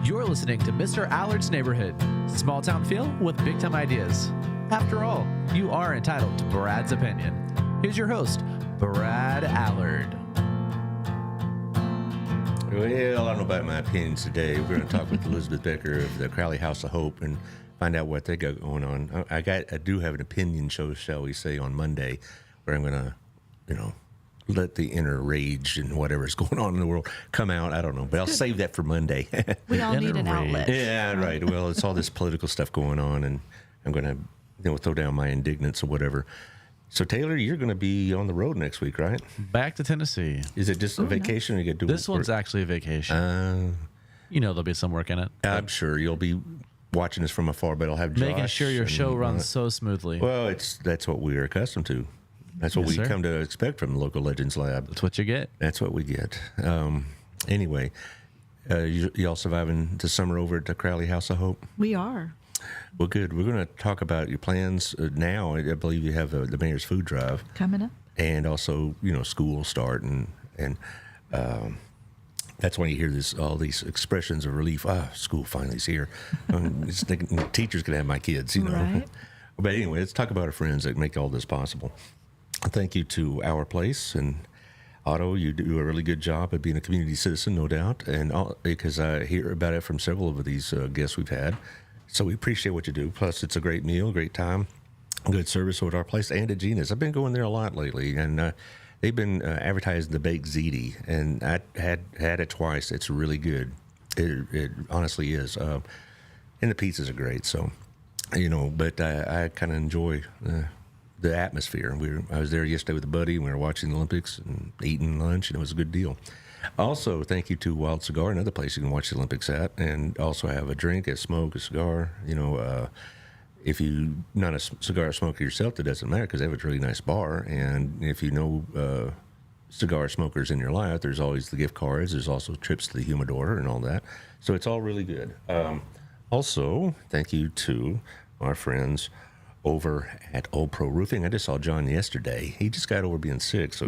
You're listening to Mr. Allard's Neighborhood. Small town feel with big time ideas. After all, you are entitled to Brad's opinion. Here's your host, Brad Allard. Well, I don't know about my opinions today. We're going to talk with Elizabeth Becker of the Crowley House of Hope and find out what they got going on. I do have an opinion show, shall we say, on Monday, where I'm going to, let the inner rage and whatever's going on in the world come out. I don't know, but I'll save that for Monday. We all need an outlet. Yeah, right. Well, it's all this political stuff going on, and I'm going to throw down my indignance or whatever. So, Taylor, you're going to be on the road next week, right? Back to Tennessee. Is it just a vacation? Or you get to do This one's actually a vacation. There'll be some work in it. I'm sure you'll be watching us from afar, but I'll have Josh. Making sure your show runs so smoothly. Well, that's what we're accustomed to. That's what we come to expect from the Local Legends Lab. That's what you get. That's what we get. Anyway, you all surviving the summer over at the Crowley House of Hope? We are. Well, good. We're going to talk about your plans now. I believe you have the Mayor's Food Drive. Coming up. And also, school start. And that's when you hear all these expressions of relief. School finally's here. Teachers can have my kids, Right. But anyway, let's talk about our friends that make all this possible. Thank you to Our Place and Otto. You do a really good job of being a community citizen, no doubt, and because I hear about it from several of these guests we've had. So we appreciate what you do. Plus, it's a great meal, great time, good service at Our Place and at Gina's. I've been going there a lot lately, and they've been advertising the baked ziti, and I had it twice. It's really good. It honestly is. And the pizzas are great, so, but I kind of enjoy the atmosphere. I was there yesterday with a buddy, and we were watching the Olympics and eating lunch, and it was a good deal. Also, thank you to Wild Cigar, another place you can watch the Olympics at, and also have a drink, a smoke, a cigar. If you're not a cigar smoker yourself, that doesn't matter because they have a really nice bar. And if you know cigar smokers in your life, there's always the gift cards. There's also trips to the humidor and all that. So it's all really good. Also, thank you to our friends over at Old Pro Roofing. I just saw John yesterday. He just got over being sick, so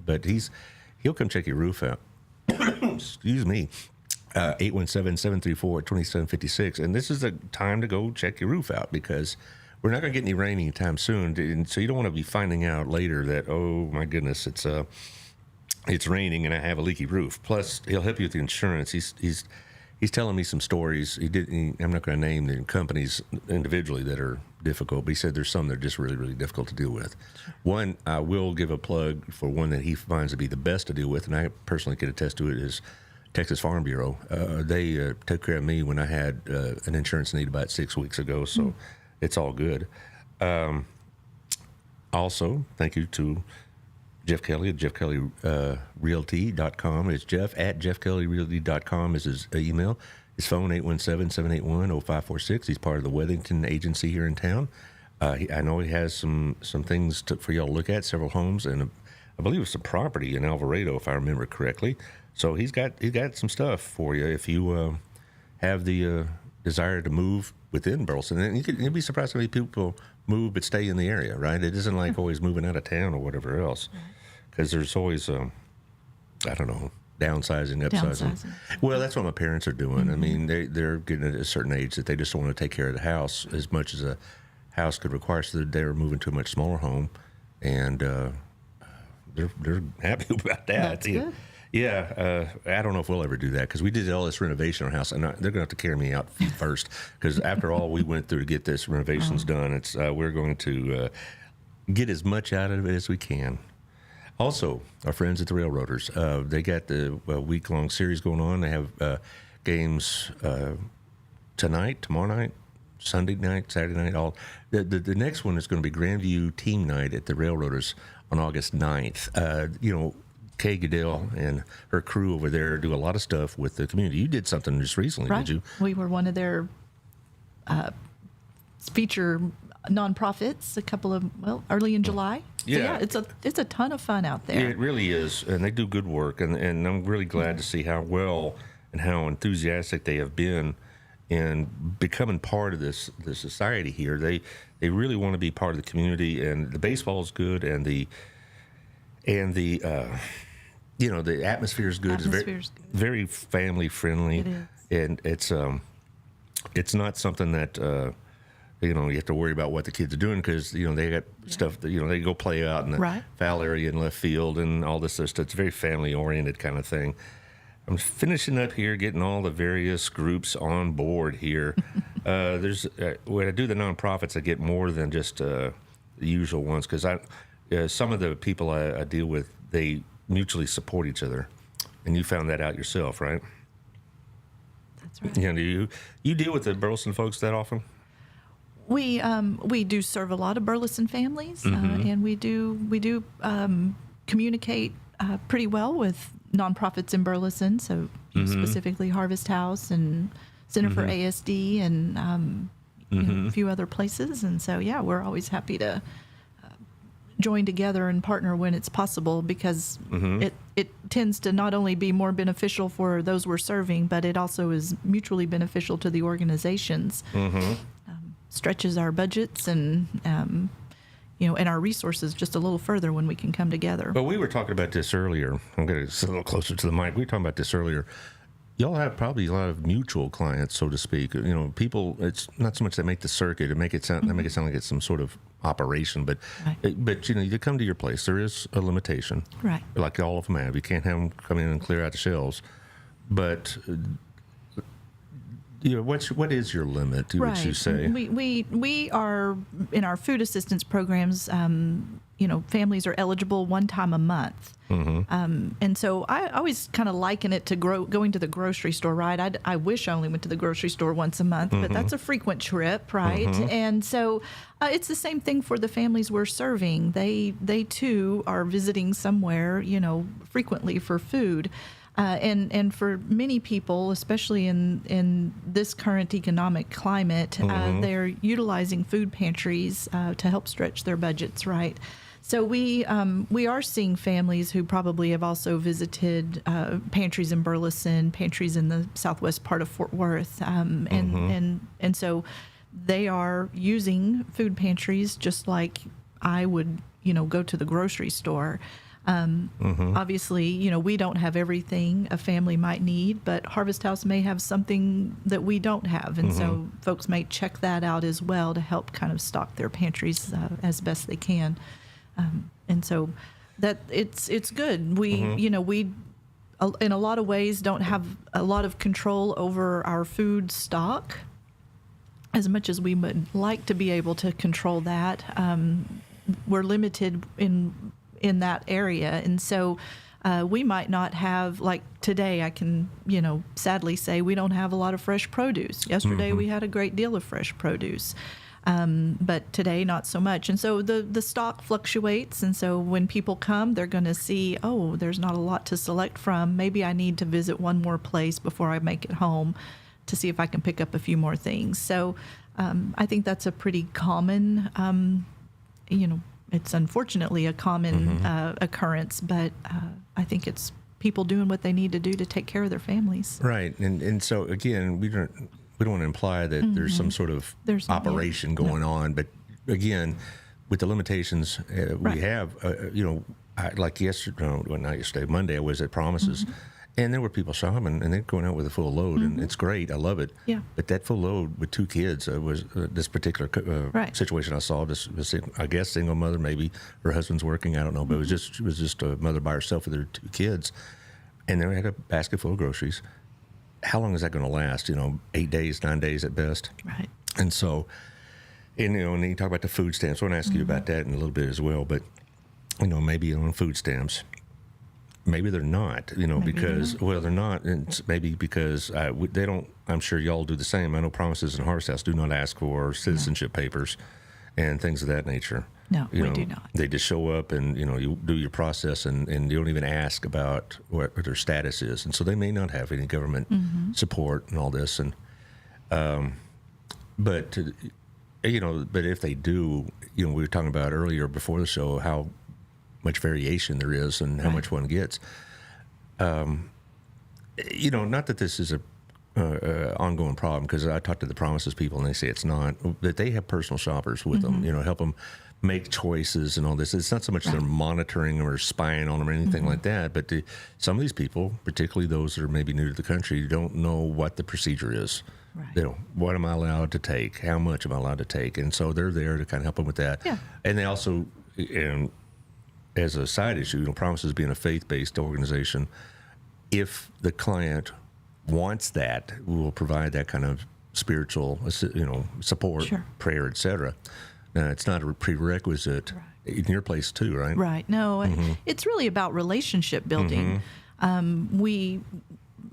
but he'll come check your roof out. Excuse me. 817-734-2756. And this is the time to go check your roof out because we're not going to get any rain anytime soon. And so you don't want to be finding out later that, oh my goodness, it's raining and I have a leaky roof. Plus, he'll help you with the insurance. He's telling me some stories. I'm not going to name the companies individually that are difficult, but he said there's some that are just really, really difficult to deal with. One, I will give a plug for one that he finds to be the best to deal with, and I personally can attest to it, is Texas Farm Bureau. They took care of me when I had an insurance need about 6 weeks ago, so it's all good. Also, thank you to Jeff Kelly at JeffKellyRealty.com. It's Jeff at JeffKellyRealty.com is his email. His phone, 817-781-0546. He's part of the Wethington agency here in town. I know he has some things for y'all to look at, several homes, and I believe it's some property in Alvarado, if I remember correctly. So he's got some stuff for you if you have the desire to move within Burleson. And you'll be surprised how many people move but stay in the area, right? It isn't like always moving out of town or whatever else. Because there's always, downsizing, upsizing. Well, that's what my parents are doing. Mm-hmm. I mean, they're getting at a certain age that they just don't want to take care of the house as much as a house could require. So they're moving to a much smaller home, and they're happy about that. That's good. Yeah, I don't know if we'll ever do that because we did all this renovation on our house, and they're going to have to carry me out first because after all we went through to get this renovations done, it's we're going to get as much out of it as we can. Also, our friends at the Railroaders, they got the week-long series going on. They have games tonight, tomorrow night, Sunday night, Saturday night. The next one is going to be Grandview Team Night at the Railroaders on August 9th. Kay Goodell and her crew over there do a lot of stuff with the community. You did something just recently, right. Did you? We were one of their feature nonprofits early in July. Yeah. So it's a ton of fun out there. It really is, and they do good work, and I'm really glad to see how well and how enthusiastic they have been in becoming part of the society here. They really want to be part of the community, and the baseball is good, and the the atmosphere is good. Atmosphere's It's good. very family friendly. It is. And it's not something that you have to worry about what the kids are doing, because they got stuff that they go play out in the Right. foul area in left field and all this other stuff. It's a very family oriented kind of thing. I'm finishing up here, getting all the various groups on board here. There's when I do the nonprofits, I get more than just the usual ones, because some of the people I deal with, they mutually support each other, and you found that out yourself, right? That's right. Do you deal with the Burleson folks that often? We do serve a lot of Burleson families, and we do communicate pretty well with nonprofits in Burleson. So specifically Harvest House and Center for ASD and a few other places. And so we're always happy to join together and partner when it's possible, because it tends to not only be more beneficial for those we're serving, but it also is mutually beneficial to the organizations. Stretches our budgets and and our resources just a little further when we can come together. But we were talking about this earlier. I'm going to sit a little closer to the mic. We were talking about this earlier. Y'all have probably a lot of mutual clients, so to speak. People. It's not so much they make the circuit. They make it sound like it's some sort of operation. But Right. you come to your place. There is a limitation, Right. like all of them have. You can't have them come in and clear out the shelves. But what is your limit? Would you say? We are in our food assistance programs. Families are eligible one time a month, and so I always kind of liken it to going to the grocery store. Right? I wish I only went to the grocery store once a month, but that's a frequent trip, right? And so it's the same thing for the families we're serving. They too are visiting somewhere, frequently for food. And for many people, especially in this current economic climate, they're utilizing food pantries to help stretch their budgets, right? So we are seeing families who probably have also visited pantries in Burleson, pantries in the southwest part of Fort Worth, and so they are using food pantries just like I would, go to the grocery store. Obviously, we don't have everything a family might need, but Harvest House may have something that we don't have. And so folks may check that out as well to help kind of stock their pantries as best they can. And so that it's good. We, we in a lot of ways don't have a lot of control over our food stock as much as we would like to be able to control that. We're limited in that area. And so we might not have, like today, I can, sadly say we don't have a lot of fresh produce. Yesterday we had a great deal of fresh produce, but today not so much. And so the stock fluctuates. And so when people come, they're going to see, oh, there's not a lot to select from. Maybe I need to visit one more place before I make it home to see if I can pick up a few more things. So I think that's a pretty common, it's unfortunately a common occurrence, but I think it's people doing what they need to do to take care of their families. Right, and so again, we don't want to imply that there's some sort of operation going on, but again, with the limitations we have, like yesterday, not yesterday, Monday, I was at Promises. And there were people shopping, and they're going out with a full load, and it's great. I love it. Yeah. But that full load with two kids was this particular situation I saw. This was, I guess, single mother. Maybe her husband's working. I don't know. But it was just a mother by herself with her two kids, and they had a basket full of groceries. How long is that going to last? 8 days, 9 days at best. Right. And so, and then you talk about the food stamps. I want to ask you about that in a little bit as well. But maybe on food stamps. Maybe they're not, because they're not. And it's maybe because they don't. I'm sure y'all do the same. I know Promises and Harvest House do not ask for citizenship papers and things of that nature. No, we do not. They just show up and you do your process and you don't even ask about what their status is, and so they may not have any government support and all this. And but if they do, we were talking about earlier before the show how much variation there is and how much one gets. Not that this is a ongoing problem, because I talk to the Promises people and they say it's not, but they have personal shoppers with them, help them make choices and all this. It's not so much they're monitoring or spying on them or anything like that, but some of these people, particularly those that are maybe new to the country, don't know what the procedure is. Right. You know, what am I allowed to take? How much am I allowed to take? And so they're there to kind of help them with that. Yeah. And they also, and as a side issue, Promises being a faith-based organization, if the client wants that, we will provide that kind of spiritual, support, prayer, etc. Now, it's not a prerequisite in your place too, right? Right. No, it's really about relationship building. I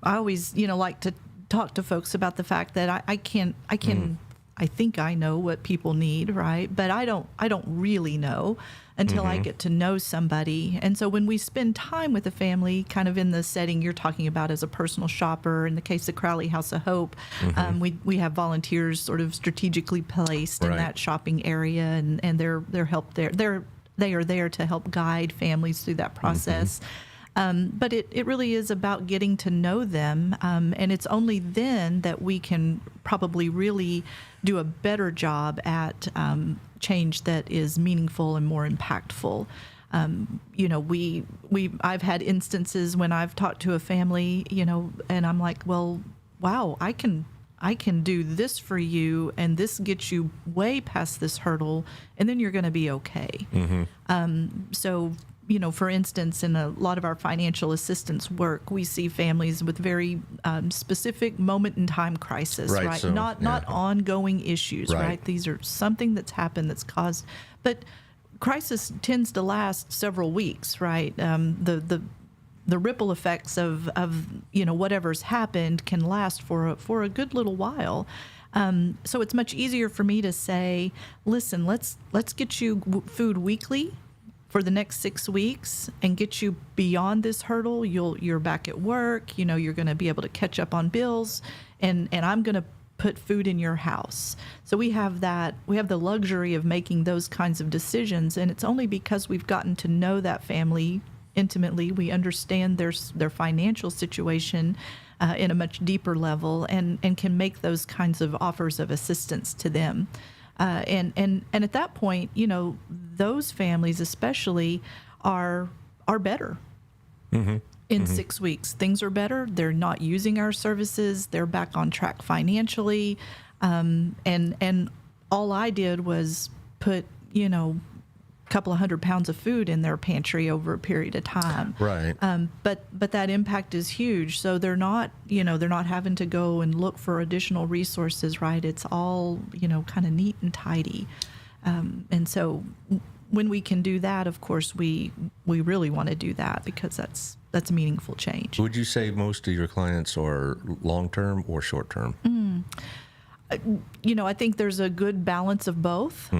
always, like to talk to folks about the fact that I think I know what people need, right? But I don't really know until I get to know somebody. And so when we spend time with a family, kind of in the setting you're talking about as a personal shopper, in the case of Crowley House of Hope, we have volunteers sort of strategically placed in that shopping area, and they're help there. They are there to help guide families through that process. But it really is about getting to know them, and it's only then that we can probably really do a better job at change that is meaningful and more impactful. I've had instances when I've talked to a family, and I'm like, well, wow, I can do this for you, and this gets you way past this hurdle, and then you're going to be okay. So, for instance, in a lot of our financial assistance work, we see families with very specific moment in time crisis, right? So, not ongoing issues, right? These are something that's happened that's caused, but crisis tends to last several weeks, right? The ripple effects of whatever's happened can last for a good little while. So it's much easier for me to say, listen, let's get you food weekly for the next 6 weeks and get you beyond this hurdle. You're back at work, you're going to be able to catch up on bills, and I'm going to put food in your house. So we have the luxury of making those kinds of decisions, and it's only because we've gotten to know that family intimately. We understand their financial situation in a much deeper level, and can make those kinds of offers of assistance to them. And at that point, those families especially are better. In 6 weeks, things are better. They're not using our services. They're back on track financially. And all I did was put, a couple of 100 pounds of food in their pantry over a period of time. Right. But that impact is huge. So they're not having to go and look for additional resources, right? It's all, kind of neat and tidy. And so when we can do that, of course, we really want to do that, because that's a meaningful change. Would you say most of your clients are long-term or short-term? I think there's a good balance of both.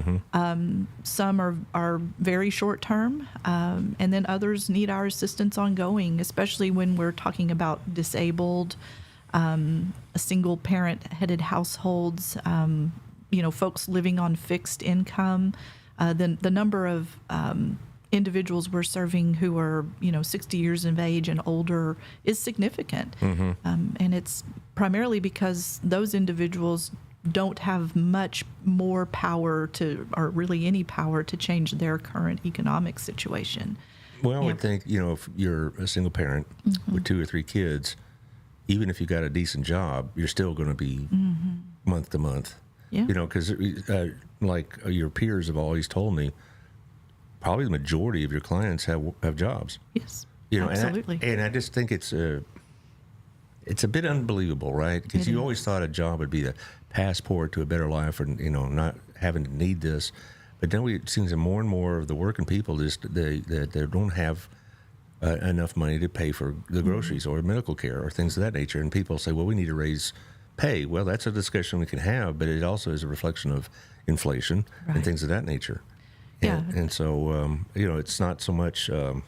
Some are very short-term, and then others need our assistance ongoing, especially when we're talking about disabled, single-parent-headed households, folks living on fixed income. The number of individuals we're serving who are 60 years of age and older is significant, and it's primarily because those individuals don't have much more power or really any power to change their current economic situation. Well, I would think, if you're a single parent with 2 or 3 kids, even if you got a decent job, you're still going to be month to month. Yeah. Because like your peers have always told me, probably the majority of your clients have jobs. Yes, absolutely. And I just think it's a bit unbelievable, right? Because you always thought a job would be the passport to a better life, or not having to need this. But then it seems that more and more of the working people they don't have enough money to pay for the groceries or medical care or things of that nature. And people say, well, we need to raise pay. Well, that's a discussion we can have, but it also is a reflection of inflation and things of that nature. Yeah. And so, it's not so much, well,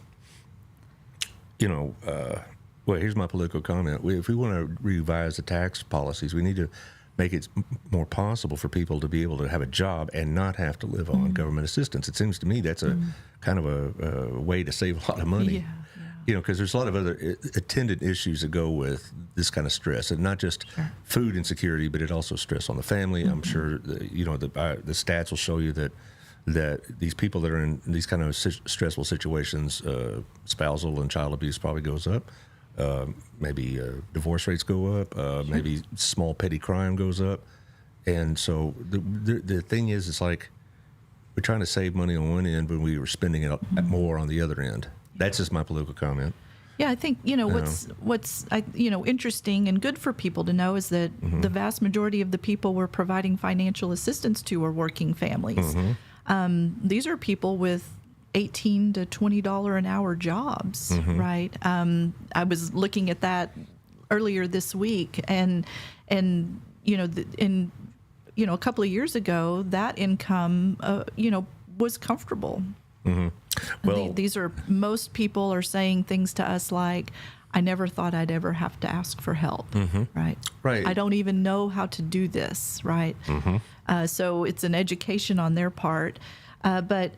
here's my political comment. If we want to revise the tax policies, we need to make it more possible for people to be able to have a job and not have to live on government assistance. It seems to me that's a kind of a way to save a lot of money. Because there's a lot of other attendant issues that go with this kind of stress, and not just food insecurity, but it also stress on the family. I'm sure the stats will show you that that these people that are in these kind of stressful situations, spousal and child abuse probably goes up. Maybe divorce rates go up. Maybe small petty crime goes up. And so the thing is, it's like we're trying to save money on one end, but we were spending it more on the other end. That's just my political comment. Yeah, I think what's interesting and good for people to know is that the vast majority of the people we're providing financial assistance to are working families. These are people with $18 to $20 an hour jobs, right? I was looking at that earlier this week, and a couple of years ago, that income was comfortable. Well, Most people are saying things to us like, I never thought I'd ever have to ask for help, right? Right. I don't even know how to do this, right? So it's an education on their part. But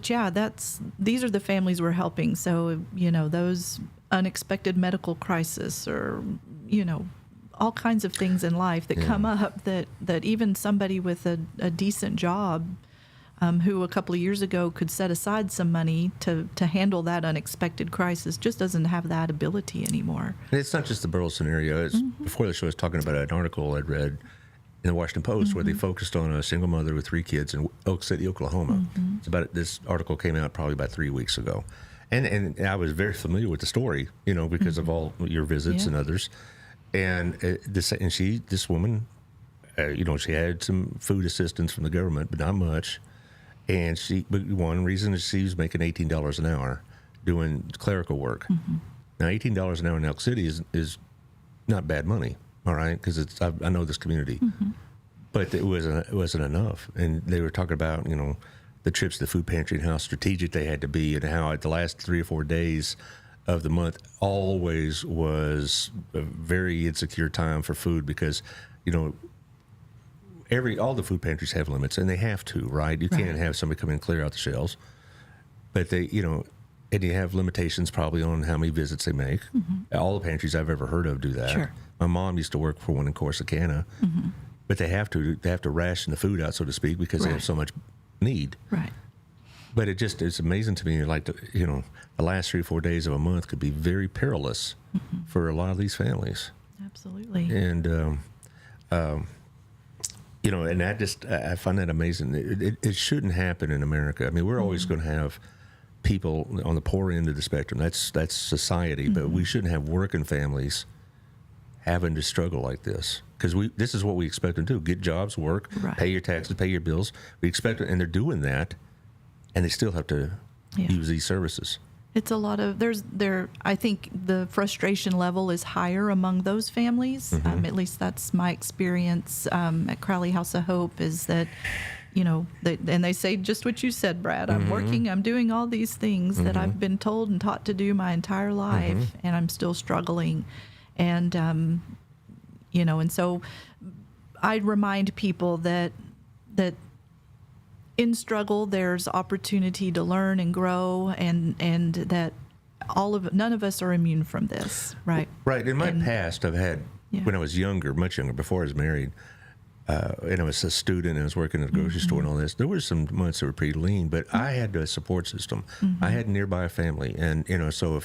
yeah, these are the families we're helping. So, those unexpected medical crisis or, all kinds of things in life that come up that even somebody with a decent job who a couple of years ago could set aside some money to handle that unexpected crisis just doesn't have that ability anymore. And it's not just the Burroughs scenario. Before the show, I was talking about an article I'd read in the Washington Post where they focused on a single mother with 3 kids in Oak City, Oklahoma. This article came out probably about 3 weeks ago. And I was very familiar with the story, because of all your visits and others. And this woman, she had some food assistance from the government, but not much. But one reason is she was making $18 an hour doing clerical work. Now, $18 an hour in Elk City is not bad money, all right? Because I know this community, but it wasn't enough. And they were talking about the trips to the food pantry and how strategic they had to be, and how at the last 3 or 4 days of the month always was a very insecure time for food because all the food pantries have limits, and they have to, right? You can't have somebody come in and clear out the shelves. But they, and you have limitations probably on how many visits they make. All the pantries I've ever heard of do that. Sure. My mom used to work for one in Corsicana, but they have to ration the food out, so to speak, because they have so much need. Right. But it's amazing to me, like, the last 3 or 4 days of a month could be very perilous for a lot of these families. Absolutely. And, and I find that amazing. It shouldn't happen in America. I mean, we're always going to have people on the poor end of the spectrum. That's society, but we shouldn't have working families having to struggle like this. Because this is what we expect them to do: get jobs, work, pay your taxes, pay your bills. We expect it, and they're doing that, and they still have to use these services. It's a lot of I think the frustration level is higher among those families. At least that's my experience at Crowley House of Hope, is that, and they say just what you said, Brad. I'm working, I'm doing all these things that I've been told and taught to do my entire life, and I'm still struggling. And, and so I remind people that in struggle, there's opportunity to learn and grow, and that none of us are immune from this, right? Right. In my past, I've had, when I was younger, much younger, before I was married, and I was a student and I was working at a grocery store and all this, there were some months that were pretty lean, but I had a support system. I had nearby family. And, so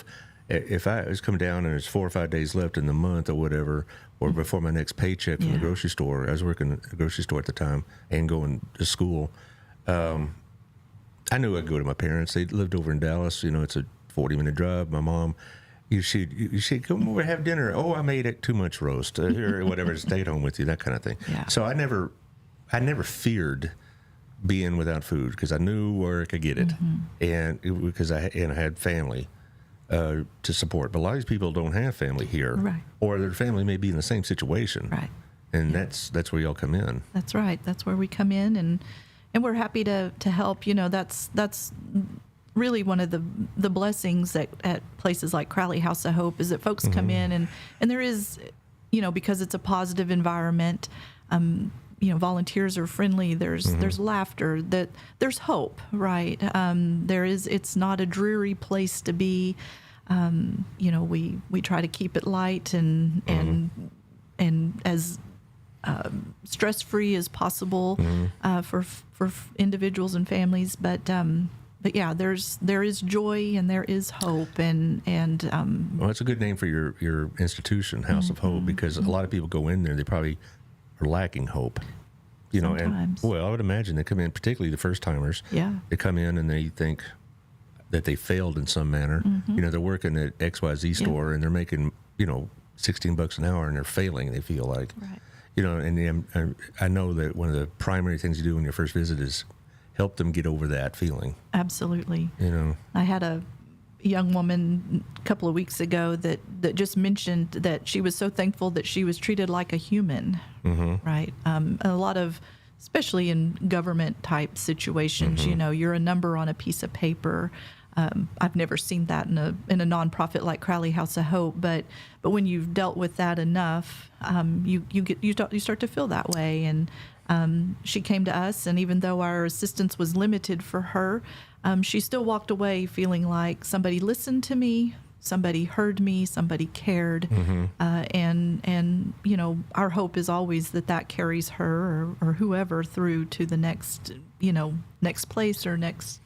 if I was coming down and there's 4 or 5 days left in the month or whatever, or before my next paycheck from the grocery store, I was working at a grocery store at the time and going to school. I knew I'd go to my parents. They lived over in Dallas. It's a 40-minute drive. My mom, she'd come over and have dinner. Oh, I made it too much roast or whatever. Stay at home with you, that kind of thing. Yeah. So I never feared being without food because I knew where I could get it, and because I had family to support. But a lot of these people don't have family here, right? Or their family may be in the same situation, right? And that's where y'all come in. That's right. That's where we come in, and we're happy to help. That's really one of the blessings at places like Crowley House of Hope is that folks come in and there is, because it's a positive environment, volunteers are friendly. There's laughter. That there's hope, right? It's not a dreary place to be. We try to keep it light and as stress-free as possible for individuals and families. But yeah, there is joy and there is hope, and well, it's a good name for your institution, House of Hope, because a lot of people go in there, they probably are lacking hope. Sometimes. And I would imagine they come in, particularly the first timers. Yeah. They come in and they think that they failed in some manner. They're working at XYZ store and they're making, $16 an hour and they're failing. They feel like, Right. And I know that one of the primary things you do when your first visit is help them get over that feeling. Absolutely. I had a young woman a couple of weeks ago that just mentioned that she was so thankful that she was treated like a human, right? A lot of, especially in government type situations, you're a number on a piece of paper. I've never seen that in a nonprofit like Crowley House of Hope, but when you've dealt with that enough, you start to feel that way. And she came to us, and even though our assistance was limited for her, she still walked away feeling like somebody listened to me, somebody heard me, somebody cared, and our hope is always that carries her or whoever through to the next place or next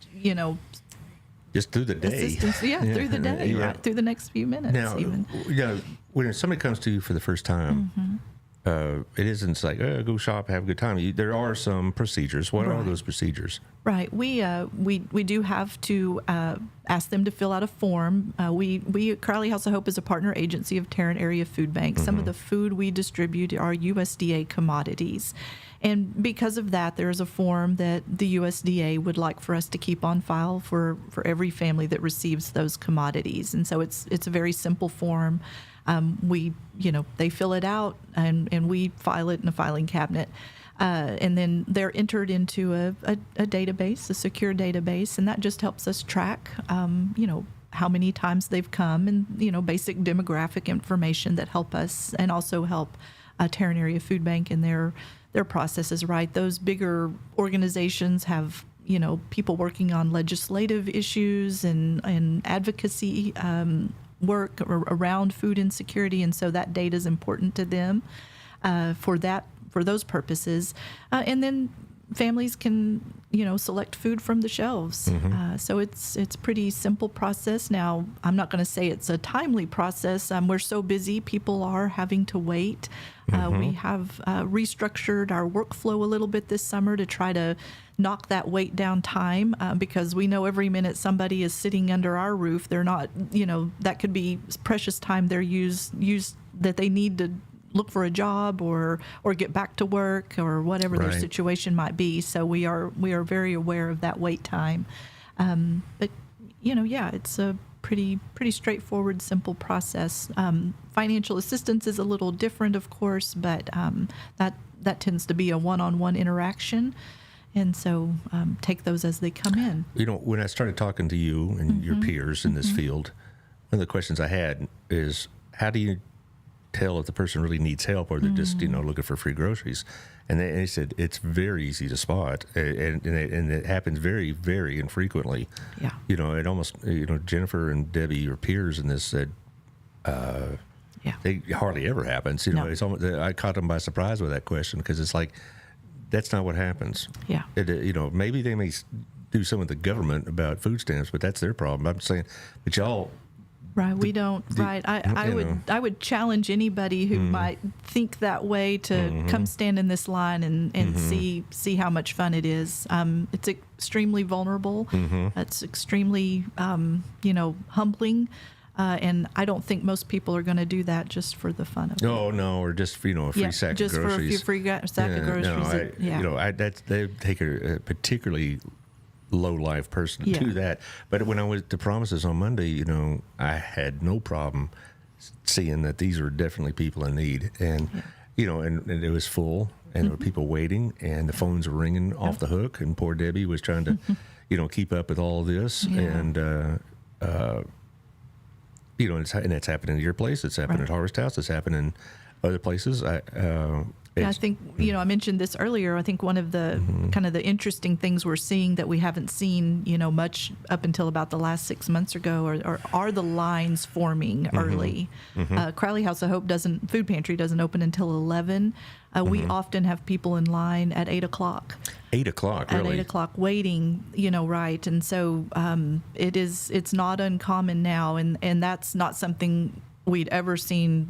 just through the day. Assistance, through the day, right, through the next few minutes. Now, even. When somebody comes to you for the first time, it isn't like, go shop, have a good time. There are some procedures. What are those procedures? Right. We do have to ask them to fill out a form. We at Crowley House of Hope is a partner agency of Tarrant Area Food Bank. Some of the food we distribute are USDA commodities. And because of that, there is a form that the USDA would like for us to keep on file for every family that receives those commodities. And so it's a very simple form. They fill it out and we file it in a filing cabinet. And then they're entered into a database, a secure database, and that just helps us track, how many times they've come and, basic demographic information that help us and also help Tarrant Area Food Bank in their processes, right? Those bigger organizations have, people working on legislative issues and advocacy work around food insecurity, and so that data is important to them for those purposes. And then families can, select food from the shelves. So it's pretty simple process. Now, I'm not going to say it's a timely process. We're so busy, people are having to wait. We have restructured our workflow a little bit this summer to try to knock that wait down time because we know every minute somebody is sitting under our roof, they're not, that could be precious time they're used that they need to look for a job or get back to work or whatever their situation might be. So we are very aware of that wait time. But it's a pretty straightforward, simple process. Financial assistance is a little different, of course, but that tends to be a one-on-one interaction. And so take those as they come in. When I started talking to you and your peers in this field, one of the questions I had is, how do you tell if the person really needs help or they're just looking for free groceries? And they said it's very easy to spot, and it happens very, very infrequently. Yeah. It almost Jennifer and Debbie, your peers in this, said it hardly ever happens. No. It's almost, I caught them by surprise with that question because it's like that's not what happens. Yeah. Maybe they may do some with the government about food stamps, but that's their problem. I'm saying, but y'all. Right, we don't. Right, I would challenge anybody who might think that way to come stand in this line and see how much fun it is. It's extremely vulnerable. It's extremely humbling, and I don't think most people are going to do that just for the fun of it. Oh no, or just for a free sack of groceries. Just for a few free sack of groceries. They take a particularly low life person to that. But when I was to Promises on Monday, I had no problem seeing that these are definitely people in need, and and it was full, and there were people waiting, and the phones were ringing off the hook, and poor Debbie was trying to keep up with all of this, and and it's happening at your place, it's happening at Harvest House, it's happening in other places. Yeah, I think, I mentioned this earlier. I think one of the kind of the interesting things we're seeing that we haven't seen, much up until about the last 6 months ago are the lines forming early. Crowley House of Hope food pantry doesn't open until 11. We often have people in line at 8 o'clock. 8 o'clock, really? At 8 o'clock waiting, right. And so it's not uncommon now. And that's not something we'd ever seen,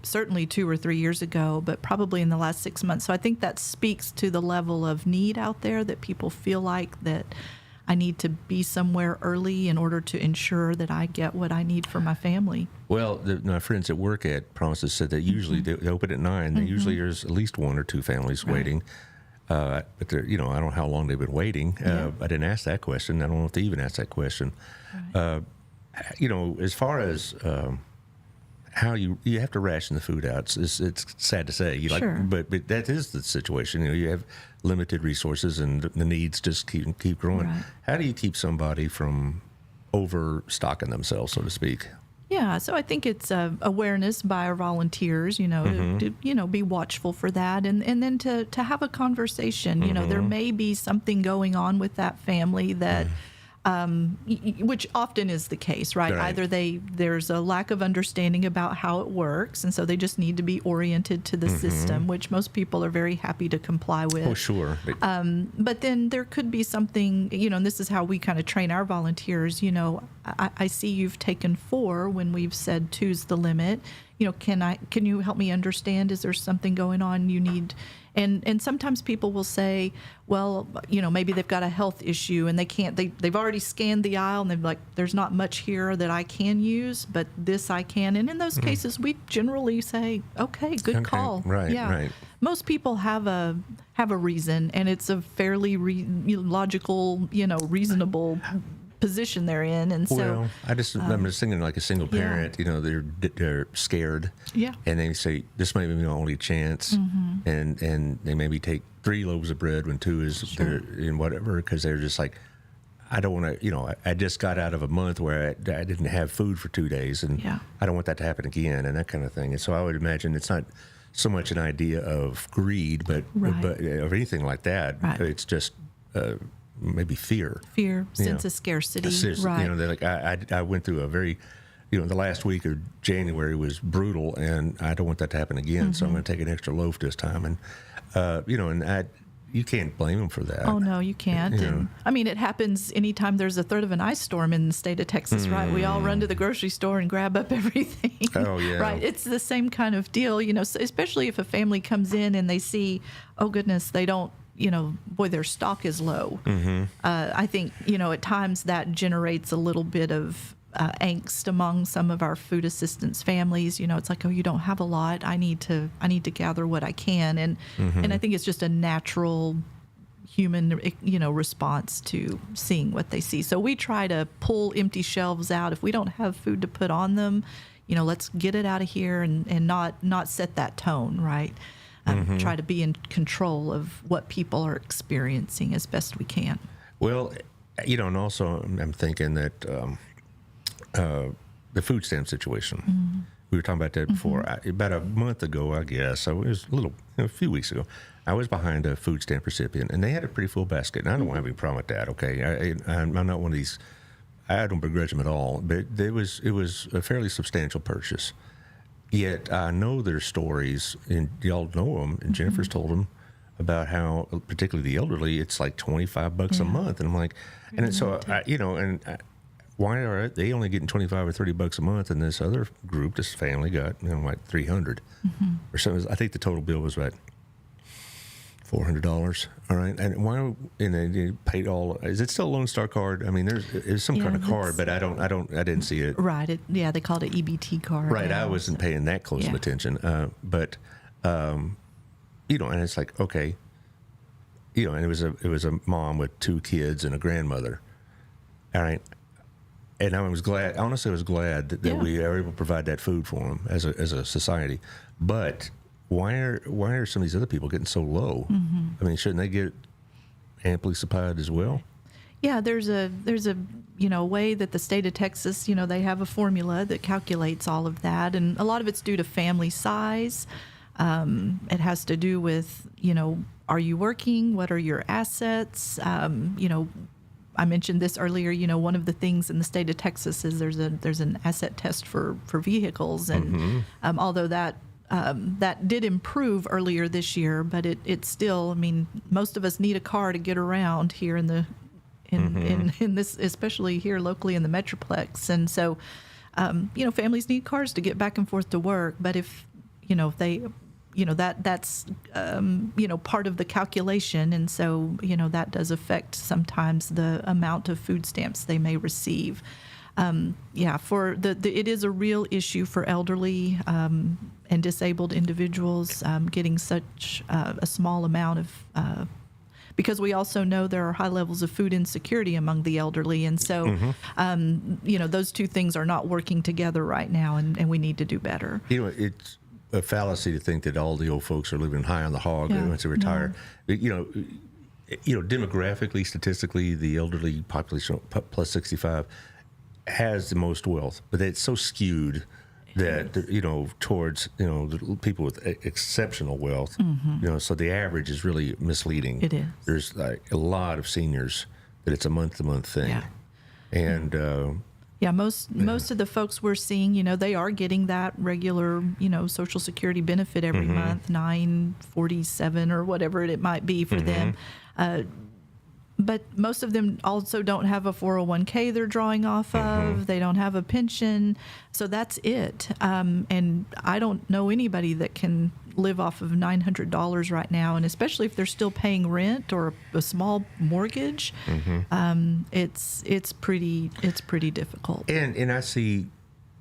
certainly 2 or 3 years ago, but probably in the last 6 months. So I think that speaks to the level of need out there, that people feel like that I need to be somewhere early in order to ensure that I get what I need for my family. Well, my friends at work at Promises said that usually they open at 9. They usually there's at least 1 or 2 families waiting. But they're, I don't know how long they've been waiting. I didn't ask that question. I don't know if they even asked that question. Right. As far as how you have to ration the food out. It's sad to say, Sure. but that is the situation. You have limited resources, and the needs just keep growing. Right. How do you keep somebody from overstocking themselves, so to speak? Yeah, so I think it's awareness by our volunteers, to be watchful for that, and then to have a conversation. There may be something going on with that family that. Which often is the case, right? Either there's a lack of understanding about how it works, and so they just need to be oriented to the system, which most people are very happy to comply with. Oh, sure. But then there could be something, and this is how we kind of train our volunteers. I see you've taken 4 when we've said 2's the limit. Can you help me understand? Is there something going on you need? And sometimes people will say, well, maybe they've got a health issue and they've already scanned the aisle and they're like, there's not much here that I can use, but this I can. And in those cases, we generally say, okay, good call. Right, right. Most people have a reason, and it's a fairly logical, reasonable position they're in, and so I'm just thinking like a single parent. They're scared, and they say this might be my only chance, and they maybe take 3 loaves of bread when 2 is in whatever, because they're just like, I don't want to. I just got out of a month where I didn't have food for 2 days, and I don't want that to happen again, and that kind of thing. And so I would imagine it's not so much an idea of greed, but of anything like that. It's just maybe fear, sense of scarcity. Right. They're like, I went through a very, the last week of January was brutal, and I don't want that to happen again. So I'm going to take an extra loaf this time, and you can't blame them for that. Oh no, you can't. And, it happens anytime there's a threat of an ice storm in the state of Texas, right? We all run to the grocery store and grab up everything. Oh yeah, right. It's the same kind of deal, especially if a family comes in and they see, oh goodness, they don't. Their stock is low. I think, at times that generates a little bit of angst among some of our food assistance families. It's like, oh, you don't have a lot. I need to gather what I can. And I think it's just a natural human, response to seeing what they see. So we try to pull empty shelves out. If we don't have food to put on them, let's get it out of here and not set that tone, right? Try to be in control of what people are experiencing as best we can. Well, and also I'm thinking that the food stamp situation. We were talking about that before. About a month ago, I guess, it was a few weeks ago, I was behind a food stamp recipient, and they had a pretty full basket. And I don't have any problem with that, okay? I'm not one of these, I don't begrudge them at all, but it was a fairly substantial purchase. Yet I know their stories, and y'all know them, and Jennifer's told them about how, particularly the elderly, it's like $25 a month, and I'm like, and so why are they only getting $25 or $30 a month, and this other group, this family, got like $300 or something? I think the total bill was about $400. All right, and why? And they paid all. Is it still a Lone Star card? I mean, there's some kind of card, but I didn't see it. Right. They called it EBT card. Right. I wasn't paying that close of attention. But and it's like, okay, and it was a mom with 2 kids and a grandmother. All right. And I was glad. Honestly, I was glad that we are able to provide that food for them as a society. But why are some of these other people getting so low? I mean, shouldn't they get amply supplied as well? Yeah, there's a way that the state of Texas, they have a formula that calculates all of that, and a lot of it's due to family size. It has to do with, are you working? What are your assets? I mentioned this earlier. One of the things in the state of Texas is there's an asset test for vehicles, and although that did improve earlier this year, but it's still. I mean, most of us need a car to get around here in this, especially here locally in the Metroplex, and so families need cars to get back and forth to work. But if they that's part of the calculation, and so that does affect sometimes the amount of food stamps they may receive. It is a real issue for elderly and disabled individuals getting such a small amount of. Because we also know there are high levels of food insecurity among the elderly, and so those two things are not working together right now, and we need to do better. It's a fallacy to think that all the old folks are living high on the hog once they retire. No. Demographically, statistically, the elderly population plus 65 has the most wealth, but it's so skewed that towards the people with exceptional wealth. So the average is really misleading. It is. There's like a lot of seniors that it's a month-to-month thing, and. Most of the folks we're seeing, they are getting that regular, Social Security benefit every month, $9.47 or whatever it might be for them. But most of them also don't have a 401k they're drawing off of. They don't have a pension. So that's it. And I don't know anybody that can live off of $900 right now. And especially if they're still paying rent or a small mortgage, it's pretty difficult. And I see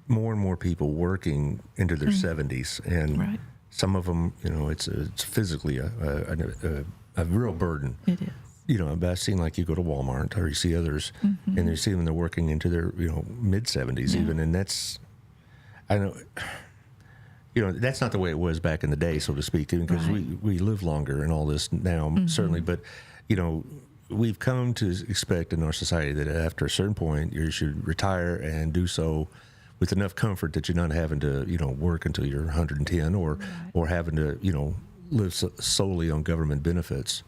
more and more people working into their 70s. And some of them, it's physically a real burden. It is. But I've seen, like, you go to Walmart or you see others, and you see them, they're working into their, mid-70s even, and that's, I know, that's not the way it was back in the day, so to speak, because we live longer and all this now, certainly, but, we've come to expect in our society that after a certain point, you should retire and do so with enough comfort that you're not having to, work until you're 110 or having to, live solely on government benefits.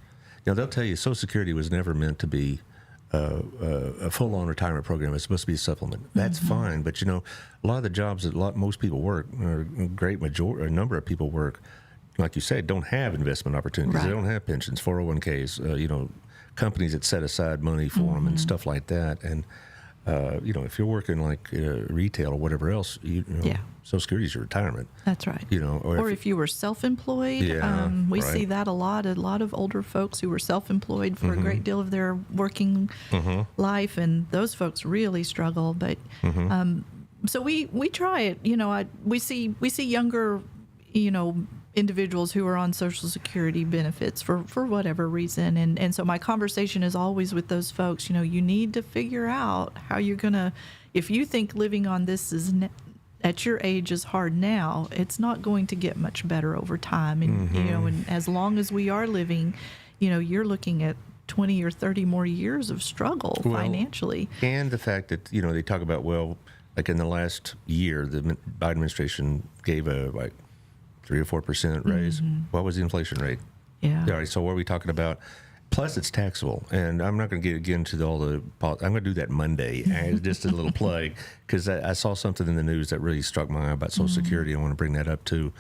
They'll tell you Social Security was never meant to be a full-on retirement program. It's supposed to be a supplement. That's fine, but a lot of the jobs that most people work, or a number of people work, like you said, don't have investment opportunities. They don't have pensions, 401ks. Companies that set aside money for them and stuff like that. And if you're working like retail or whatever else, Social Security is your retirement. That's right. Or if you were self-employed, we see that a lot. A lot of older folks who were self-employed for a great deal of their working life, and those folks really struggle. But so we try it. We see younger, individuals who are on Social Security benefits for whatever reason. And so my conversation is always with those folks, you need to figure out how you're going to, if you think living on this is at your age is hard now, it's not going to get much better over time. And, and as long as we are living, you're looking at 20 or 30 more years of struggle financially. And the fact that, they talk about, like in the last year, the Biden administration gave a 3 or 4% raise. What was the inflation rate? Yeah. All right, so what are we talking about? Plus, it's taxable, and I'm not going to get into all the. I'm going to do that Monday as just a little plug, because I saw something in the news that really struck my eye about Social Security. I want to bring that up too,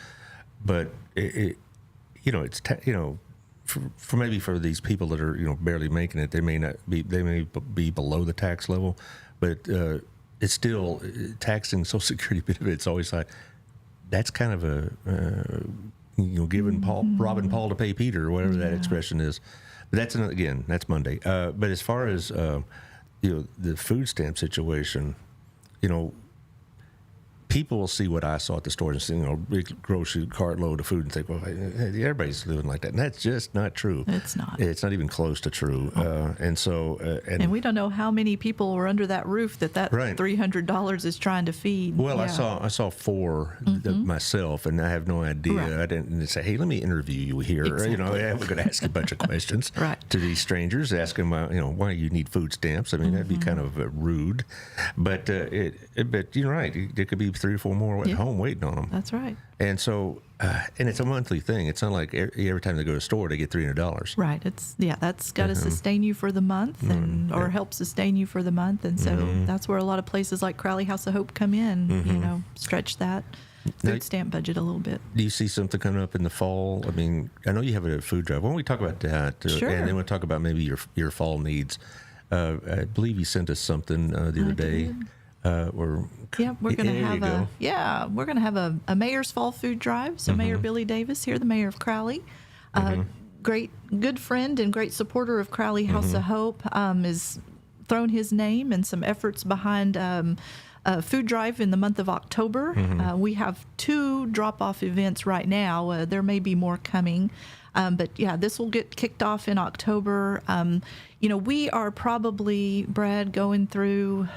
but it's for maybe for these people that are barely making it, they may be below the tax level, but it's still taxing Social Security benefits. Always like. That's kind of a, giving robbing Paul to pay Peter, or whatever that expression is. But that's Monday. But as far as, the food stamp situation, people will see what I saw at the store and see, big grocery cart load of food and think, well, everybody's living like that. And that's just not true. It's not. It's not even close to true. And we don't know how many people were under that roof that $300 is trying to feed. Well, I saw 4 myself, and I have no idea. Right. I didn't say, hey, let me interview you here. Exactly. We're going to ask a bunch of questions to these strangers, ask them, why you need food stamps. I mean, that'd be kind of rude. But you're right. There could be 3 or 4 more at Yeah. home waiting on them. That's right. And so, and it's a monthly thing. It's not like every time they go to the store, they get $300. Right. That's got to sustain you for the month or help sustain you for the month. And so that's where a lot of places like Crowley House of Hope come in, stretch that food stamp budget a little bit. Do you see something coming up in the fall? I mean, I know you have a food drive. Why don't we talk about that? Sure. And then we'll talk about maybe your fall needs. I believe you sent us something the other day. We're gonna have a mayor's fall food drive. So Mayor Billy Davis here, the mayor of Crowley, good friend and great supporter of Crowley House of Hope, is thrown his name and some efforts behind a food drive in the month of October. We have 2 drop-off events right now. There may be more coming. But yeah, this will get kicked off in October. We are probably, Brad, going through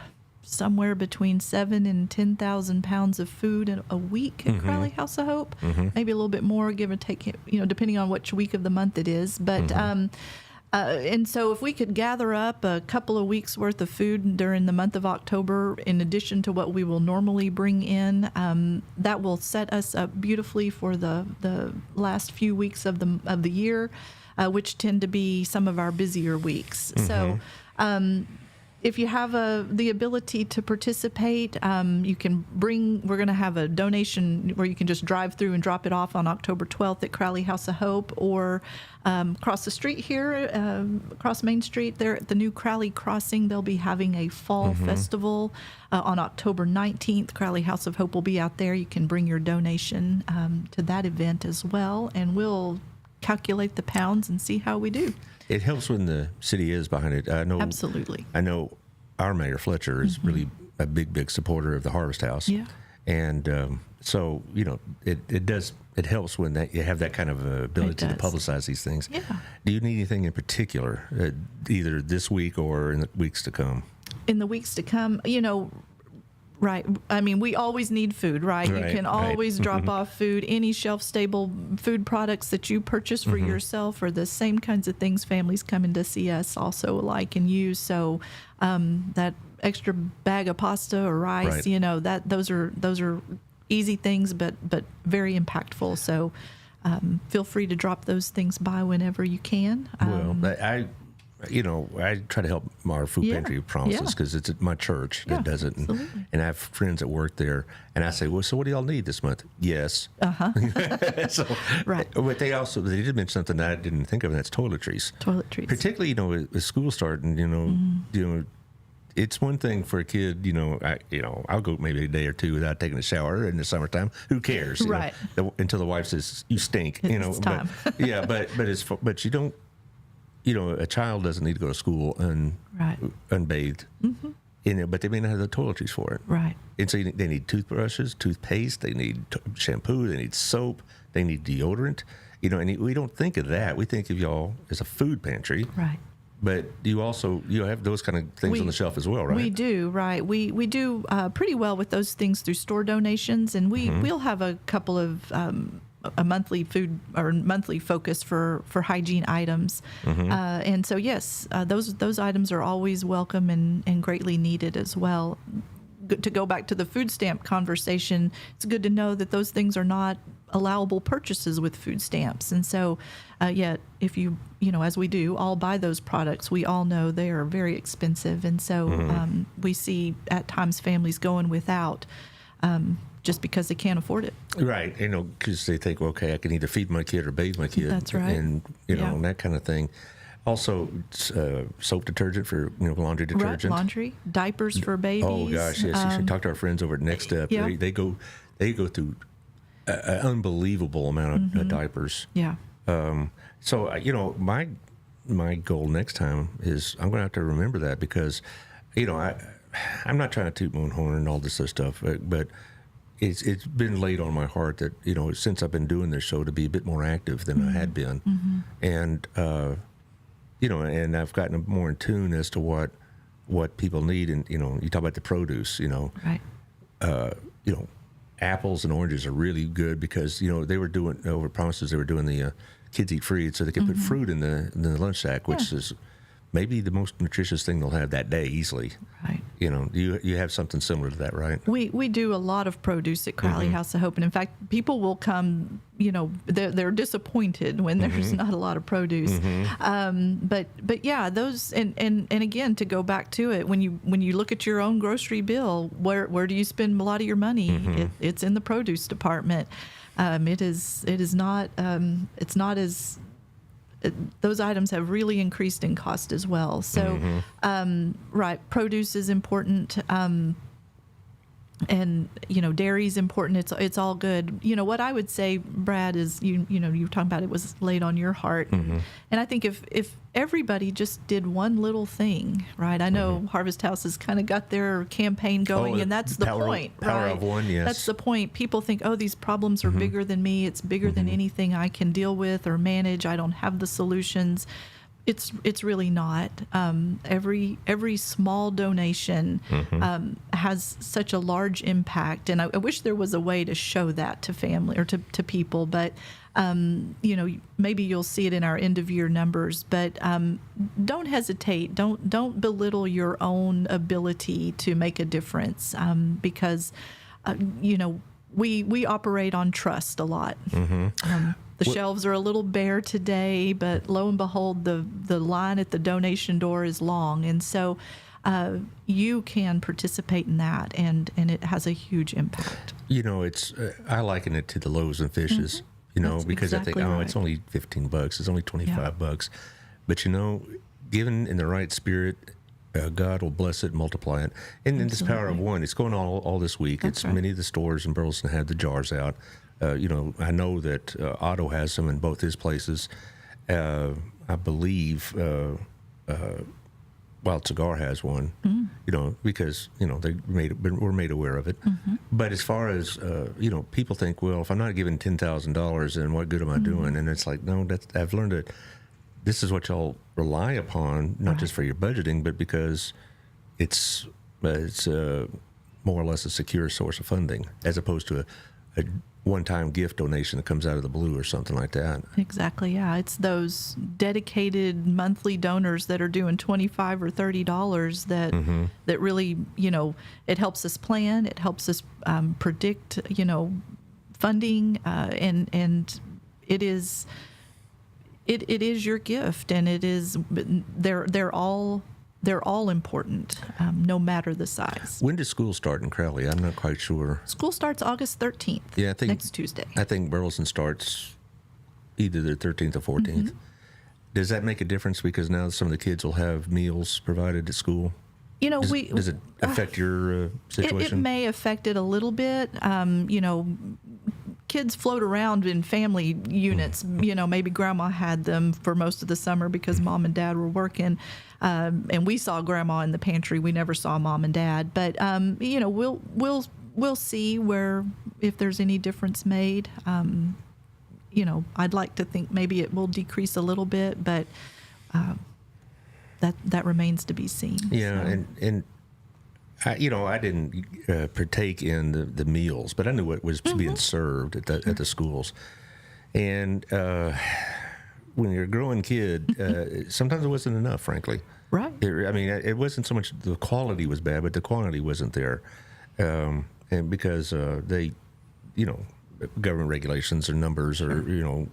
somewhere between 7,000 and 10,000 pounds of food in a week at Crowley House of Hope. Maybe a little bit more, give or take, depending on which week of the month it is. But and so if we could gather up a couple of weeks worth of food during the month of October, in addition to what we will normally bring in, that will set us up beautifully for the last few weeks of the year, which tend to be some of our busier weeks. So if you have the ability to participate, you can we're going to have a donation where you can just drive through and drop it off on October 12th at Crowley House of Hope, or across the street here, across Main Street, there at the new Crowley Crossing, they'll be having a fall festival on October 19th. Crowley House of Hope will be out there. You can bring your donation to that event as well, and we'll calculate the pounds and see how we do. It helps when the city is behind it. I know. Absolutely. I know our mayor Fletcher is really a big supporter of the Harvest House. Yeah. And so it helps when that you have that kind of ability to publicize these things. Yeah. Do you need anything in particular, either this week or in the weeks to come? In the weeks to come, right. I mean, we always need food, right? You can always drop off food. Any shelf-stable food products that you purchase for yourself are the same kinds of things families coming to see us also like and use. So that extra bag of pasta or rice, those are easy things, but very impactful. So feel free to drop those things by whenever you can. I try to help our food pantry promises because it's at my church that does it. And I have friends that work there. And I say, well, so what do y'all need this month? Yes. So, right. But they did mention something that I didn't think of, and that's toiletries. Toiletries. Particularly, with school starting, it's one thing for a kid, I'll go maybe a day or two without taking a shower in the summertime. Who cares? Right. Until the wife says, you stink. It's time. But you don't. A child doesn't need to go to school unbathed, but they may not have the toiletries for it. Right. And so they need toothbrushes, toothpaste, they need shampoo, they need soap, they need deodorant. And we don't think of that. We think of y'all as a food pantry. Right. But you have those kind of things on the shelf as well, right? We do, right. We do pretty well with those things through store donations, and we'll have a couple of a monthly food or monthly focus for hygiene items. And so, yes, those items are always welcome and greatly needed as well. To go back to the food stamp conversation, it's good to know that those things are not allowable purchases with food stamps. And so, yet, if you as we do, all buy those products, we all know they are very expensive. And so we see at times families going without just because they can't afford it. Right. Because they think, well, okay, I can either feed my kid or bathe my kid. That's right. And, and that kind of thing. Also, soap detergent for, laundry detergent. Right, laundry, diapers for babies. Oh, gosh, yes. You should talk to our friends over at Next Step. Yeah. They go through an unbelievable amount of diapers. Yeah. So, my goal next time is I'm going to have to remember that because, I'm not trying to toot my own horn and all this other stuff, but it's been laid on my heart that, since I've been doing this show to be a bit more active than I had been. And, and I've gotten more in tune as to what people need. And, you talk about the produce, Right. Apples and oranges are really good because, they were doing, over promises, they were doing the Kids Eat Free so they could put fruit in the lunch sack, which is maybe the most nutritious thing they'll have that day easily. Right. You know, you have something similar to that, right? We do a lot of produce at Crowley House of Hope, and in fact, people will come. You know, they're disappointed when there's not a lot of produce. But yeah, those and again, to go back to it, when you look at your own grocery bill, where do you spend a lot of your money? It's in the produce department. It is not. It's not as. Those items have really increased in cost as well. So, right, produce is important, and dairy is important. It's all good. What I would say, Brad, is you were talking about it was laid on your heart, and I think if everybody just did one little thing, right? I know Harvest House has kind of got their campaign going, and that's the point, power right? of one, yes. That's the point. People think, oh, these problems are bigger than me. It's bigger than anything I can deal with or manage. I don't have the solutions. It's really not. Every small donation has such a large impact, and I wish there was a way to show that to family or to people. But maybe you'll see it in our end of year numbers. But don't hesitate. Don't belittle your own ability to make a difference, because we operate on trust a lot. The shelves are a little bare today, but lo and behold, the line at the donation door is long. And so you can participate in that, and it has a huge impact. It's I liken it to the loaves and fishes, That's because exactly I think, right. it's only $15, it's only $25. But, given in the right spirit, God will bless it and multiply it. And then this power of one, it's going on all this week. That's right. Many of the stores in Burleson have the jars out. I know that Otto has some in both his places. I believe Wild Cigar has one, because, we're made aware of it. But as far as, people think, well, if I'm not giving $10,000, then what good am I doing? And it's like, no, I've learned that this is what y'all rely upon, not just for your budgeting, but because it's more or less a secure source of funding, as opposed to a one-time gift donation that comes out of the blue or something like that. Exactly. Yeah, it's those dedicated monthly donors that are doing $25 or $30 that really, it helps us plan. It helps us predict, funding, and it is your gift, and it is they're all important, no matter the size. When does school start in Crowley? I'm not quite sure. School starts August 13th. Yeah, I think next Tuesday. I think Burleson starts either the 13th or 14th. Does that make a difference because now some of the kids will have meals provided at school? Does it affect your situation? It may affect it a little bit. Kids float around in family units. Maybe grandma had them for most of the summer because mom and dad were working. And we saw grandma in the pantry. We never saw mom and dad. But, we'll see if there's any difference made. I'd like to think maybe it will decrease a little bit, but that remains to be seen. Yeah, so. and I didn't partake in the meals, but I knew what was being served at the schools. And when you're a growing kid, sometimes it wasn't enough, frankly. Right. It wasn't so much the quality was bad, but the quantity wasn't there. And because they, government regulations or numbers or,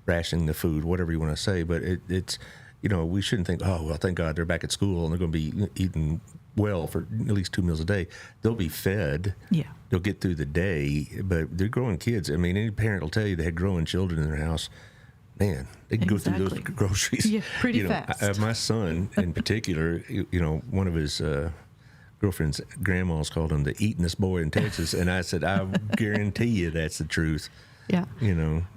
rationing the food, whatever you want to say. But it's, we shouldn't think, oh, well, thank God they're back at school and they're going to be eating well for at least 2 meals a day. They'll be fed. Yeah. They'll get through the day, but they're growing kids. Any parent will tell you they had growing children in their house. Man, they can go through those groceries. Yeah, pretty fast. My son, in particular, one of his girlfriend's grandmas called him the eatinest boy in Texas, and I said, I guarantee you that's the truth. Yeah.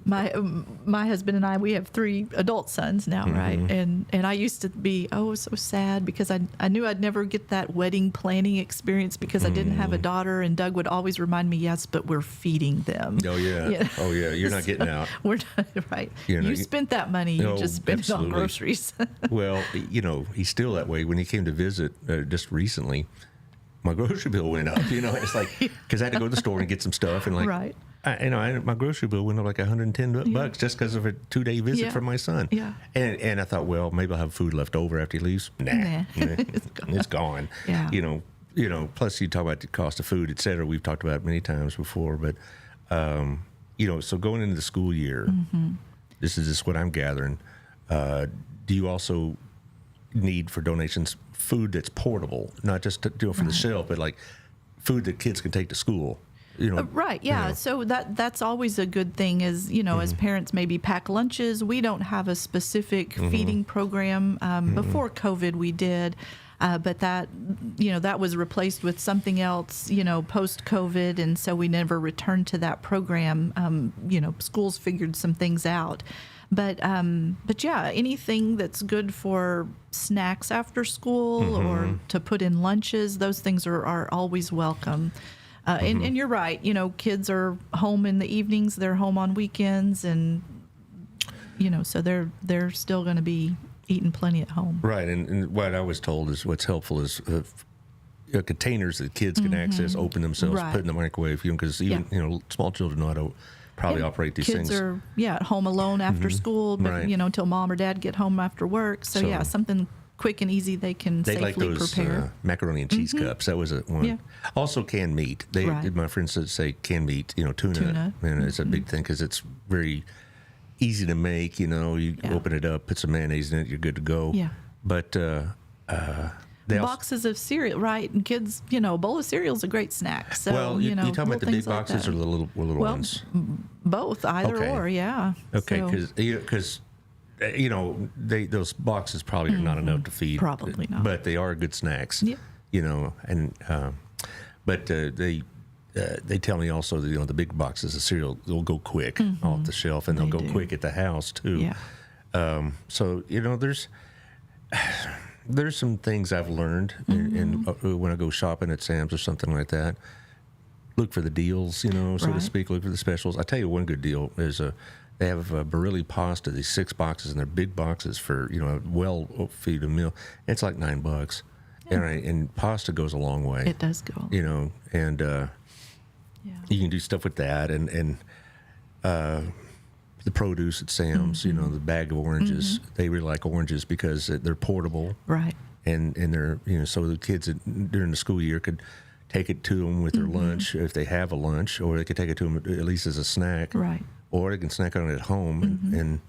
My husband and I, we have 3 adult sons now, right? And I used to be, so sad because I knew I'd never get that wedding planning experience because I didn't have a daughter, and Doug would always remind me, yes, but we're feeding them. Oh, yeah. Oh, yeah. You're not getting out. We're not, right. You spent that money. You just spent absolutely. it on groceries. Well, he's still that way. When he came to visit just recently, my grocery bill went up. It's like, because I had to go to the store and get some stuff. And right. my grocery bill went up like $110 just because of a 2-day visit Yeah. from my son. Yeah. And I thought, well, maybe I'll have food left over after he leaves. Nah. It's gone. Yeah. Plus you talk about the cost of food, et cetera. We've talked about it many times before, but, so going into the school year, this is just what I'm gathering. Do you also need for donations food that's portable, not just for the shelf, but like food that kids can take to school? Right, yeah. So that's always a good thing is, as parents maybe pack lunches. We don't have a specific feeding program. Before COVID we did, but that was replaced with something else, post-COVID, and so we never returned to that program. Schools figured some things out. But yeah, anything that's good for snacks after school or to put in lunches, those things are always welcome. And you're right, kids are home in the evenings, they're home on weekends, and so they're still going to be eating plenty at home. Right, and what I was told is what's helpful is containers that kids can access, open themselves, Right. put in the microwave, because even small children know how to probably operate these Kids things. are at home alone after school, but Right. Until mom or dad get home after work. So yeah, something quick and easy they can They safely like those prepare. macaroni and cheese cups. That was one. Yeah. Also, canned meat. Right. My friends say canned meat. Tuna. Tuna. And it's a big thing because it's very easy to make. You open it up, put some mayonnaise in it, you're good to go. Yeah. But they also, Boxes of cereal, right? And kids, a bowl of cereal is a great snack. So well, you talking about little the big things like boxes that. or the little Well, ones? Both, either Okay. or, yeah. Okay, So- because those boxes probably are not enough to feed. Probably not. But they are good snacks. Yeah. But they tell me also that the big boxes of cereal, they'll go quick off the shelf, and they'll They go do. quick at the house too. Yeah. So there's some things I've learned in when I go shopping at Sam's or something like that. Look for the deals, so to Right. speak. Look for the specials. I tell you, one good deal is they have Barilli pasta. These 6 boxes, and they're big boxes for a well-feed meal. It's like $9, and pasta goes a long way. It does go. And Yeah. you can do stuff with that, and the produce at Sam's. The bag of oranges. They really like oranges because they're portable. Right. And they're so the kids during the school year could take it to them with their lunch if they have a lunch, or they could take it to them at least as a snack, Right. or they can snack on it at home. And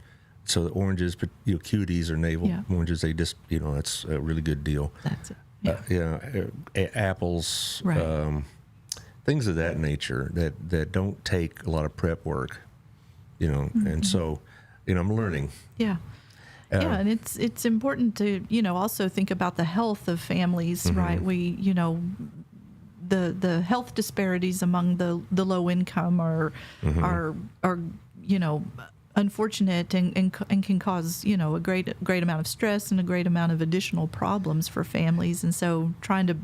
so the oranges, but cuties or navel Yeah. oranges, they just that's a really good deal. That's it. Yeah. Apples, Right. things of that nature that don't take a lot of prep work, and so I'm learning. Yeah. Yeah, and it's important to also think about the health of families, right? We the health disparities among the low income are unfortunate and can cause a great amount of stress and a great amount of additional problems for families. And so trying to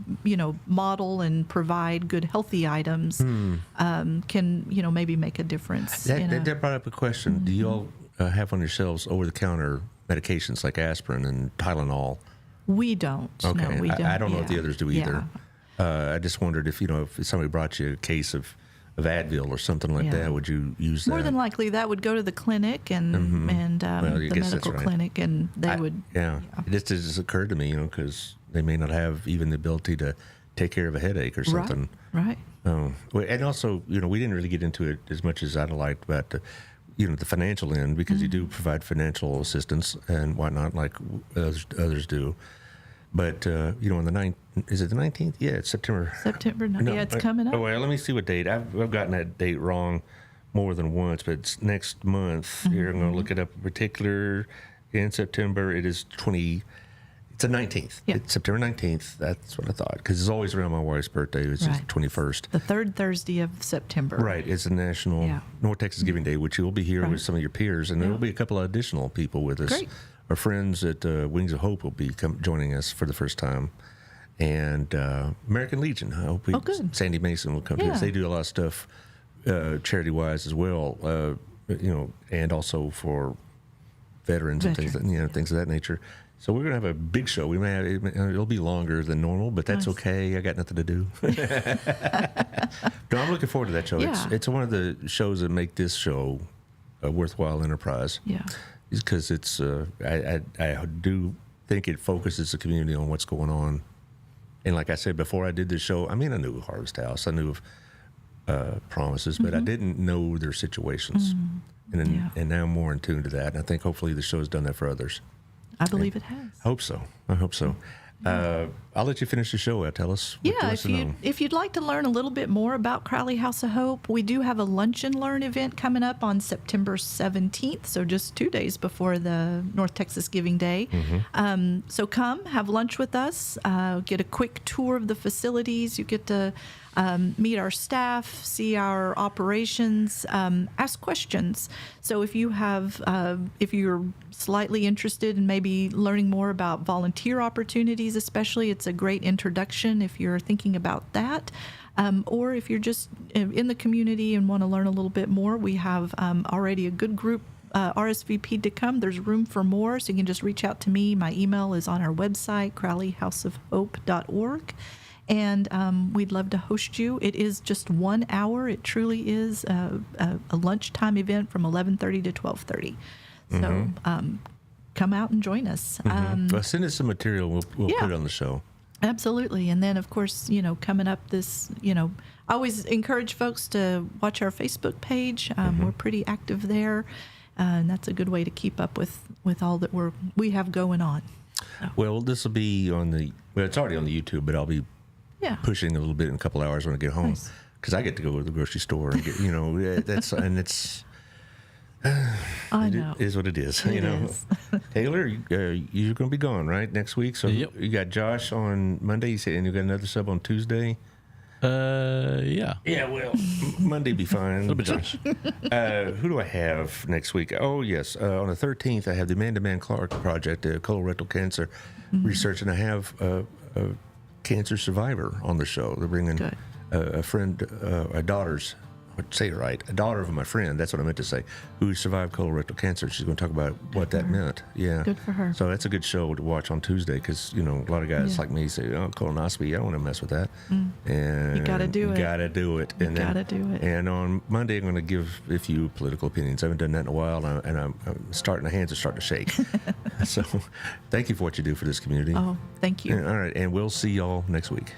model and provide good healthy items can maybe make a difference. That brought up a question. Do you all have on your shelves over-the-counter medications like aspirin and Tylenol? We don't. Okay, No, we don't. I don't know if the others do either. Yeah. I just wondered if if somebody brought you a case of Advil or something like Yeah. that, would you use that? More than likely, that would go to the clinic and Well, I the guess that's medical right. clinic, and they would. Yeah, it just occurred to me, because they may not have even the ability to take care of a headache or something. Right. And also, we didn't really get into it as much as I'd liked, but the financial end, because you do provide financial assistance and whatnot, like others do. But on the 9th, is it the 19th? Yeah, it's September. September. Yeah, it's coming up. Oh, well, let me see what date. I've gotten that date wrong more than once, but it's next month. Here, I'm going to look it up in particular. In September, it is it's the 19th. Yeah. It's September 19th. That's what I thought, because it's always around my wife's birthday. It's Right. just the 21st. The third Thursday of September. Right. It's a National Yeah. North Texas Giving Day, which you'll be here Right. with some of your peers, and there will be a couple of additional people with us. Great. Our friends at Wings of Hope will be joining us for the first time. And American Legion, I hope good. Sandy Mason will come to us. Yeah. They do a lot of stuff charity-wise as well, and also for veterans and things of that nature. So we're gonna have a big show. We may have, it'll be longer than normal, but that's Nice. okay. I got nothing to do. No, I'm looking forward to that show. Yeah. It's one of the shows that make this show a worthwhile enterprise. Yeah. Because it's I do think it focuses the community on what's going on. And like I said before, I did this show. I mean, I knew of Harvest House. I knew of Promises, but I didn't know their situations. And then, Yeah. and now I'm more in tune to that. And I think hopefully the show has done that for others. I believe it has. Hope so. I hope so. I'll let you finish the show. Tell us what Yeah, wants to know. if you'd like to learn a little bit more about Crowley House of Hope, we do have a Lunch and Learn event coming up on September 17th, so just 2 days before the North Texas Giving Day. So come, have lunch with us, get a quick tour of the facilities. You get to meet our staff, see our operations, ask questions. So if you have, if you're slightly interested in maybe learning more about volunteer opportunities, especially, it's a great introduction if you're thinking about that. Or if you're just in the community and want to learn a little bit more, we have already a good group RSVP'd to come. There's room for more, so you can just reach out to me. My email is on our website, crowleyhouseofhope.org. And we'd love to host you. It is just 1 hour. It truly is a lunchtime event from 11:30 to 12:30. So come out and join us. Well, send us some material. We'll Yeah. put it on the show. Absolutely. And then, of course, coming up this, I always encourage folks to watch our Facebook page. We're pretty active there. And that's a good way to keep up with all that we have going on. Well, this will be on it's already on the YouTube, but I'll be Yeah. pushing a little bit in a couple hours when I get home. Nice. Because I get to go to the grocery store and get, it's I know. It is what it is. It is. Taylor, you're going to be gone, right, next week? So Yep. you got Josh on Monday, you said, and you got another sub on Tuesday. Yeah. Yeah, well, Monday be fine. Little bit, Josh. Who do I have next week? Oh, yes. On the 13th, I have the Amanda Mann Clark Project, colorectal cancer research, and I have a cancer survivor on the show. They're bringing Good. a friend, a daughter's, say it right, a daughter of my friend, that's what I meant to say, who survived colorectal cancer. She's going to talk about what that meant. Yeah. Good for her. So that's a good show to watch on Tuesday because, a lot of guys Yeah. like me say, colonoscopy, I don't want to mess with that. And You gotta do it. Gotta do it. You gotta do it. And on Monday, I'm going to give a few political opinions. I haven't done that in a while, and I'm starting, the hands are starting to shake. So thank you for what you do for this community. Oh, thank you. All right, and we'll see y'all next week.